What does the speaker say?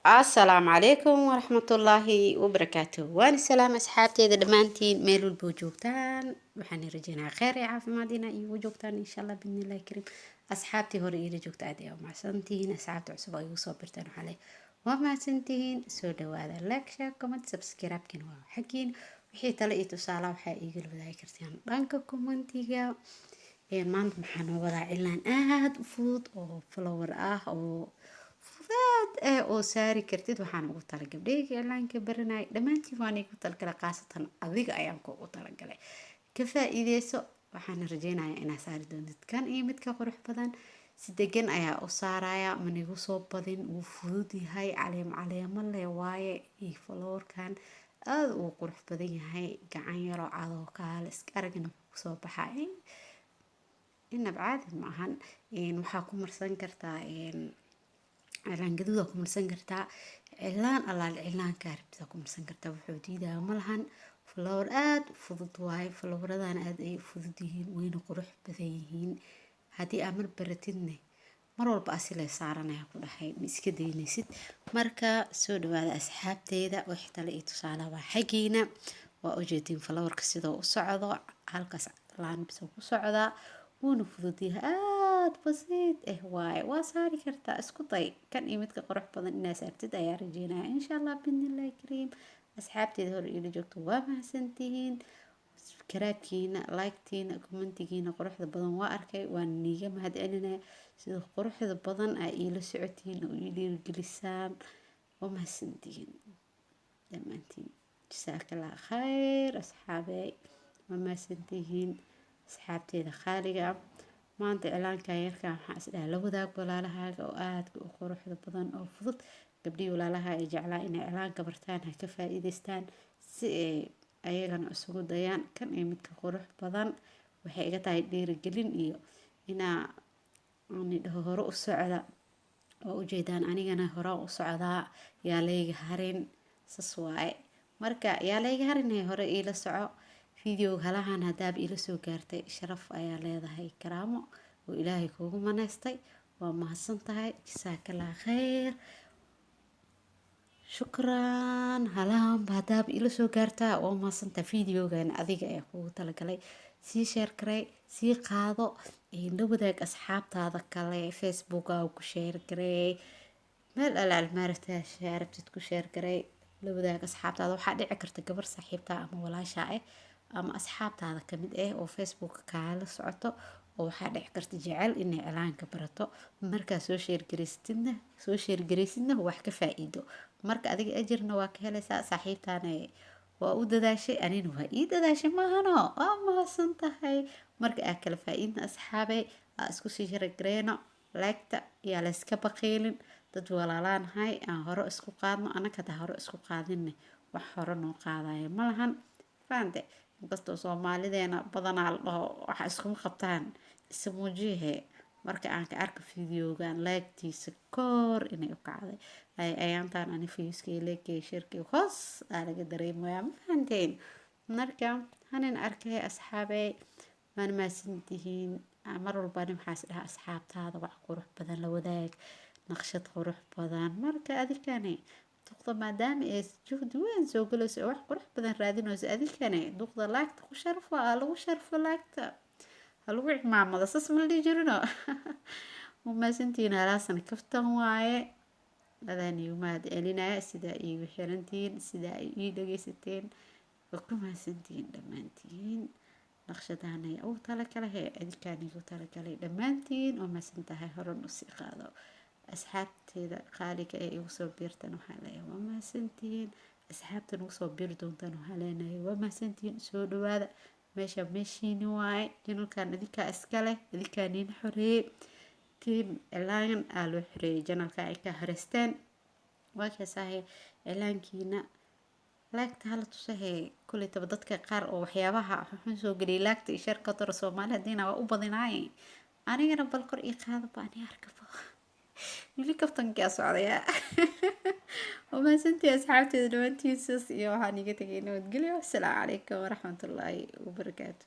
السلام عليكم ورحمة الله وبركاته. وأنا سلام أصحابتي إذا دمانتين ميلو البوجوكتان وحني رجينا خير عافية مادينا وجوكتان إن شاء الله بإذن الله الكريم. أصحابتي هوري إلى جوكت عادي ومع سنتين أصحابتي عصبة يوصبرتان عليه ومع سنتين سودو هذا لايك شير كومنت سبسكرايب كنوا حكين وحي تلاقيتو صالة وحي يقول بذاي كرتيان رانكا كومنتيجا maanta maxaan wadaa cilaan aad u fudud oo flower ah oo fudaad oo saari kartid. waxaan ugu tala gabdhayga cilaanka baranay dhammaantiin waan igu talagala qaasatan adiga ayaan ku ugu talagalay ka faa'iideyso. waxaan rajeynayaa inaad saari doontid kan iyo midka qurux badan si degan ayaa u saaraya manigu soo badin wuu fudud yahay caleemo leh waaye iyo flowerkan aad uu qurux badan yahay gacan yaro cadoo kaale iska aragna soo baxay إن بعد معهن إن وحكم مرسن كرتا إن إعلان جدود أكون مرسن كرتا إعلان الله الإعلان كارب تكون مرسن كرتا وحدي ده ملهن فلور آد فضت واي فلور ده أنا آد أي فضتهين وين قروح بذيهين هدي أمر برتني مرة بأسئلة صارنا يقول هاي مسكدي نسيت مركا سود هذا أصحاب تيدا وحتلاقيتو صالة وحقينا وأوجدين فلور كسيدا وصعدا هالكس لان بسوق صعدا وونو فضوديها بسيط واي وصاري كرتا اسكو طيب كان ايمتك قروح بدن الناس ارتدى يا رجينا ان شاء الله باذن الله كريم. اصحابتي دول اللي جوجتوا وما سنتين كرابكينا لايكتينا كومنتينا قروح بدن وا اركي وان نيغا مهدعلنا سيده قروح بدن اي لا سعتين او يدير جلسان وما سنتين دمانتين جزاك الله خير اصحابي وما سنتين أصحابتي خارجة ما أنت إعلان كايركا حاسدها لو ذاك ولا لها أو آد وخروح البضن أو فضت قبلي ولا لها يجعل إن إعلان كبرتانها كفائدستان أيضا أسوق ديان كان يمتك خروح بضن وحقيقة يدير الجلين إيو هنا أني هراء السعداء وأجيدان أنا هراء السعداء يا ليج هرين سسواي مركا يا ليج هرين هي هراء إلى السعاء فيديو هلاهان هداب إلى سو gaartay sharaf ayaa leedahay karaamo oo ilaahay kugu manaystay waa mahadsantahay jazakallahu khair shukran halahan hadaab ila soo gaartaa oo mahadsantahay fiidiyogan adiga ee kugu talagalay sii share garay sii qaado la wadaag asxaabtaada kale Facebook ku share garay meel alaal maaragtaa shaarabtid ku share garay la wadaag asxaabtaada waxa dhici karta gabar saaxiibta ama walaasha ama asxaabtaada kamid oo Facebook kaala socoto oo waxa dhici karta jecel inay cilaanka barato marka soo share gareysidna wax ka faa'iido marka adiga ajirna waa ka helaysaa saaxiibtaana waa u dadaashay anina waa ii dadaashay maahano waa mahadsantahay marka aad kala faa'iidna asxaabay isku sii share gareeno like-ta yaa la iska baqiilin dad walaalaanahay aan hore isku qaadno anaka hore isku qaadinne wax hore noo qaadaya malahan faante inkastoo Soomaalideena badanaa la dhaho waxa isku qabtaan ismuujihe marka aan ka arko fiidiyogan like-tiisa koor inay u kacday ayaantaan ani fiiskii leekay shirkii hoos laga dareemayaa faanteen marka hanin arkay asxaabay man ma sintihiin mar walba waxaas dhaha asxaabtaada wax qurux badan la wadaag naqshad qurux badan marka adikane duqda maadaama ay juhdi weyn soo galayso wax qurux badan raadinayso adikane duqda laagta ku sharfo lagu sharfo laagta lagu cimaamada sas ma li jirino uma sintiin halaasan kaftan waaye badani uma celinaya sida ay xirantiin sida ay dhageysateen kuma sintiin dhamaantiin naqshadaanay oo tala kale adikane oo tala kale dhamaantiin oo ma sintahay horan u sii qaado asxaabteeda qaaliga ee igu soo biirtan waxaa leeyahay waa mahadsantihiin asxaabtan ugu soo biiri doontaan waxaa leenahay waa mahadsantihiin soo dhawaada meeshiini waaye janalkan idinkaa iska leh idinkaa niin xoreeyey tiim cilaan aa loo xoreeyey janalka ay ka hareysteen waa kaasahay cilaankiina laagta hala tusahee kuley taba dadka qaar oo waxyaabaha xun soo geliyay laagta iyo sharka toro Soomaali hadiina waa u badinaayay anigana bal kor ii qaada baan arkaba يلي كفتن كاس عليا وما سنتي أصحابتي دلوقتي سيس يا هاني قلت السلام عليكم ورحمة الله وبركاته.